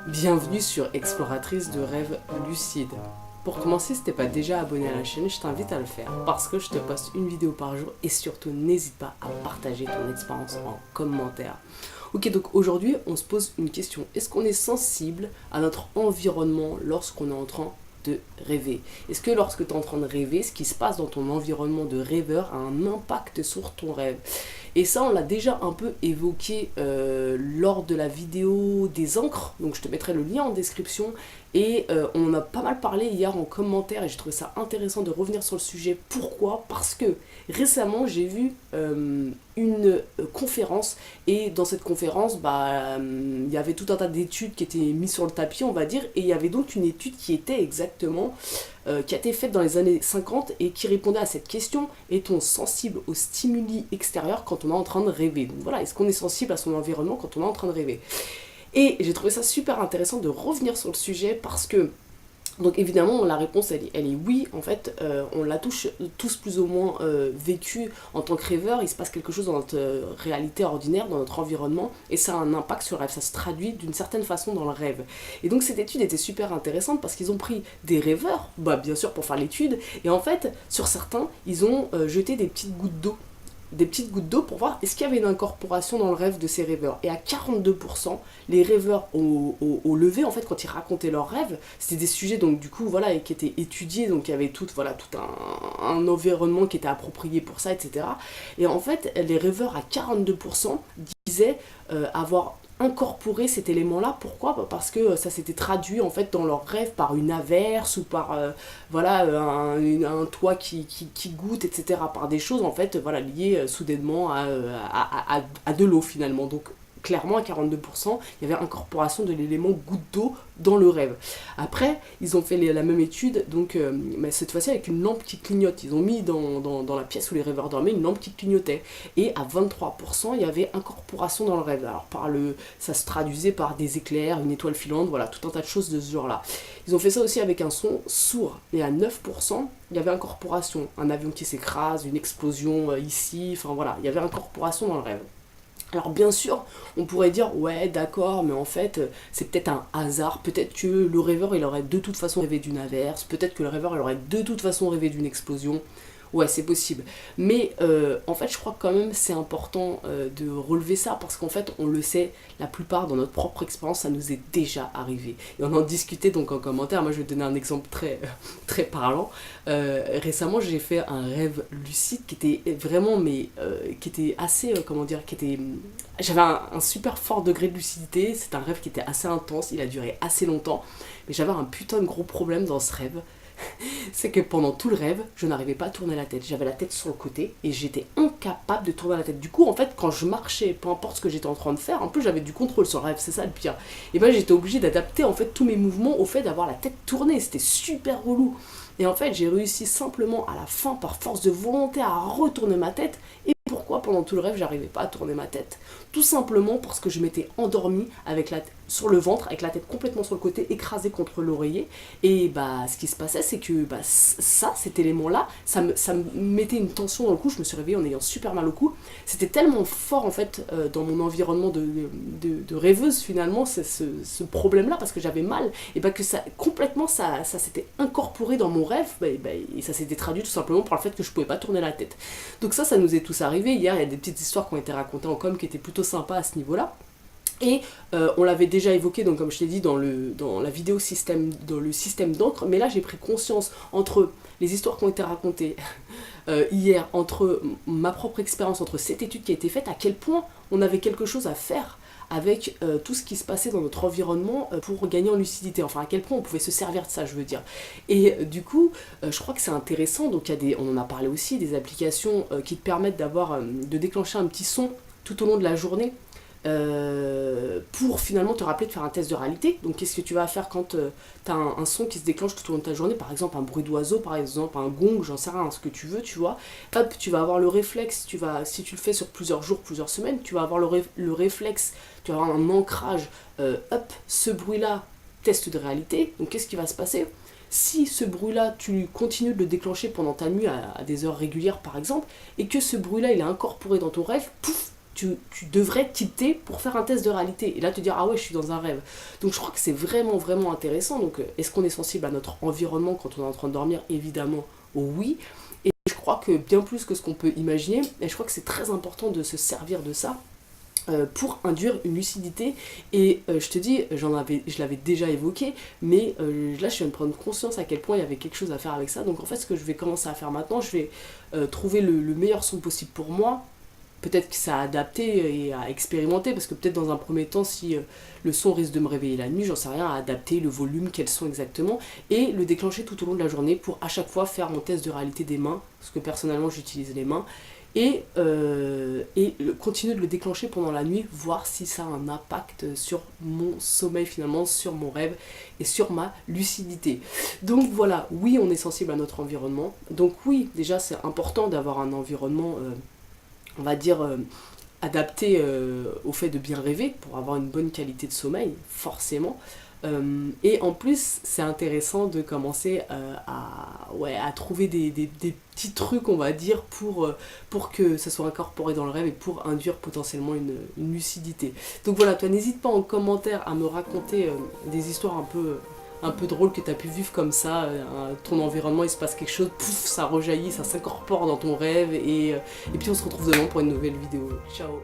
Bienvenue sur Exploratrice de rêves lucides. Pour commencer, si t'es pas déjà abonné à la chaîne, je t'invite à le faire parce que je te poste une vidéo par jour et surtout n'hésite pas à partager ton expérience en commentaire. Ok, donc aujourd'hui on se pose une question. Est-ce qu'on est sensible à notre environnement lorsqu'on est en train de rêver? Est-ce que lorsque tu es en train de rêver, ce qui se passe dans ton environnement de rêveur a un impact sur ton rêve? Et ça, on l'a déjà un peu évoqué lors de la vidéo des encres, donc je te mettrai le lien en description. Et on en a pas mal parlé hier en commentaire et j'ai trouvé ça intéressant de revenir sur le sujet. Pourquoi? Parce que récemment, j'ai vu une conférence et dans cette conférence, il y avait tout un tas d'études qui étaient mises sur le tapis, on va dire, et il y avait donc une étude qui était exactement qui a été faite dans les années 50 et qui répondait à cette question: est-on sensible aux stimuli extérieurs quand on est en train de rêver? Donc voilà, est-ce qu'on est sensible à son environnement quand on est en train de rêver? Et j'ai trouvé ça super intéressant de revenir sur le sujet parce que, donc évidemment, la réponse elle est oui. En fait, on l'a tous plus ou moins vécu en tant que rêveur. Il se passe quelque chose dans notre réalité ordinaire, dans notre environnement, et ça a un impact sur le rêve. Ça se traduit d'une certaine façon dans le rêve. Et donc cette étude était super intéressante parce qu'ils ont pris des rêveurs, bien sûr pour faire l'étude, et en fait, sur certains, ils ont jeté des petites gouttes d'eau pour voir est-ce qu'il y avait une incorporation dans le rêve de ces rêveurs. Et à 42%, les rêveurs au lever, en fait, quand ils racontaient leurs rêves, c'était des sujets, donc du coup, voilà, qui étaient étudiés, donc il y avait tout un environnement qui était approprié pour ça, etc. Et en fait, les rêveurs à 42% disaient avoir incorporer cet élément-là. Pourquoi? Parce que ça s'était traduit en fait dans leurs rêves par une averse ou par un toit qui goûte, etc. Par des choses en fait liées soudainement à de l'eau finalement. Donc clairement à 42%, il y avait incorporation de l'élément goutte d'eau dans le rêve. Après, ils ont fait la même étude, donc, mais cette fois-ci avec une lampe qui clignote. Ils ont mis dans la pièce où les rêveurs dormaient une lampe qui clignotait. Et à 23%, il y avait incorporation dans le rêve. Alors ça se traduisait par des éclairs, une étoile filante, voilà, tout un tas de choses de ce genre-là. Ils ont fait ça aussi avec un son sourd. Et à 9%, il y avait incorporation. Un avion qui s'écrase, une explosion ici, enfin voilà, il y avait incorporation dans le rêve. Alors bien sûr, on pourrait dire ouais d'accord, mais en fait c'est peut-être un hasard, peut-être que le rêveur il aurait de toute façon rêvé d'une averse, peut-être que le rêveur il aurait de toute façon rêvé d'une explosion. Ouais, c'est possible. Mais en fait, je crois que quand même c'est important de relever ça parce qu'en fait, on le sait, la plupart dans notre propre expérience, ça nous est déjà arrivé. Et on en discutait donc en commentaire. Moi, je vais donner un exemple très parlant. Récemment, j'ai fait un rêve lucide qui était vraiment, qui était assez, comment dire, j'avais un super fort degré de lucidité. C'est un rêve qui était assez intense. Il a duré assez longtemps. Mais j'avais un putain de gros problème dans ce rêve. C'est que pendant tout le rêve, je n'arrivais pas à tourner la tête. J'avais la tête sur le côté et j'étais incapable de tourner la tête. Du coup, en fait, quand je marchais, peu importe ce que j'étais en train de faire, en plus j'avais du contrôle sur le rêve, c'est ça le pire. Et ben j'étais obligée d'adapter en fait tous mes mouvements au fait d'avoir la tête tournée. C'était super relou. Et en fait, j'ai réussi simplement à la fin, par force de volonté, à retourner ma tête. Et pourquoi pendant tout le rêve, j'arrivais pas à tourner ma tête? Tout simplement parce que je m'étais endormie avec la tête sur le ventre, avec la tête complètement sur le côté, écrasée contre l'oreiller. Et ce qui se passait, c'est que cet élément-là, ça me mettait une tension dans le cou. Je me suis réveillée en ayant super mal au cou. C'était tellement fort en fait dans mon environnement de rêveuse finalement, ce problème-là, parce que j'avais mal. Et que ça complètement, ça s'était incorporé dans mon rêve, et ça s'était traduit tout simplement par le fait que je pouvais pas tourner la tête. Donc ça nous est tous arrivé. Hier, il y a des petites histoires qui ont été racontées en com qui étaient plutôt sympas à ce niveau-là. Et on l'avait déjà évoqué, donc comme je t'ai dit, dans la vidéo dans le système d'encre, mais là j'ai pris conscience entre les histoires qui ont été racontées hier, entre ma propre expérience, entre cette étude qui a été faite, à quel point on avait quelque chose à faire avec tout ce qui se passait dans notre environnement pour gagner en lucidité, enfin à quel point on pouvait se servir de ça, je veux dire. Et du coup, je crois que c'est intéressant, donc on en a parlé aussi, des applications qui te permettent de déclencher un petit son tout au long de la journée, pour finalement te rappeler de faire un test de réalité. Donc qu'est-ce que tu vas faire quand tu as un son qui se déclenche tout au long de ta journée, par exemple un bruit d'oiseau, par exemple un gong, j'en sais rien, ce que tu veux, tu vois. Hop, tu vas avoir le réflexe, si tu le fais sur plusieurs jours, plusieurs semaines, tu vas avoir le réflexe, tu vas avoir un ancrage, hop, ce bruit-là, test de réalité. Donc qu'est-ce qui va se passer? Si ce bruit-là, tu continues de le déclencher pendant ta nuit à des heures régulières par exemple, et que ce bruit-là il est incorporé dans ton rêve, pouf, tu devrais quitter pour faire un test de réalité. Et là, te dire, ah ouais, je suis dans un rêve. Donc je crois que c'est vraiment, vraiment intéressant. Donc est-ce qu'on est sensible à notre environnement quand on est en train de dormir? Évidemment, oui. Et je crois que bien plus que ce qu'on peut imaginer, et je crois que c'est très important de se servir de ça pour induire une lucidité. Et je te dis, je l'avais déjà évoqué, mais là je viens de prendre conscience à quel point il y avait quelque chose à faire avec ça. Donc en fait, ce que je vais commencer à faire maintenant, je vais trouver le meilleur son possible pour moi. Peut-être que ça a adapté et à expérimenter, parce que peut-être dans un premier temps, si le son risque de me réveiller la nuit, j'en sais rien, à adapter le volume, quel son exactement, et le déclencher tout au long de la journée pour à chaque fois faire mon test de réalité des mains, parce que personnellement j'utilise les mains, et continuer de le déclencher pendant la nuit, voir si ça a un impact sur mon sommeil finalement, sur mon rêve et sur ma lucidité. Donc voilà, oui, on est sensible à notre environnement, donc oui, déjà c'est important d'avoir un environnement on va dire, adapté au fait de bien rêver pour avoir une bonne qualité de sommeil, forcément. Et en plus, c'est intéressant de commencer à trouver des petits trucs, on va dire, pour que ça soit incorporé dans le rêve et pour induire potentiellement une lucidité. Donc voilà, toi, n'hésite pas en commentaire à me raconter des histoires un peu drôle que tu as pu vivre comme ça, ton environnement il se passe quelque chose, pouf, ça rejaillit, ça s'incorpore dans ton rêve et puis on se retrouve demain pour une nouvelle vidéo. Ciao.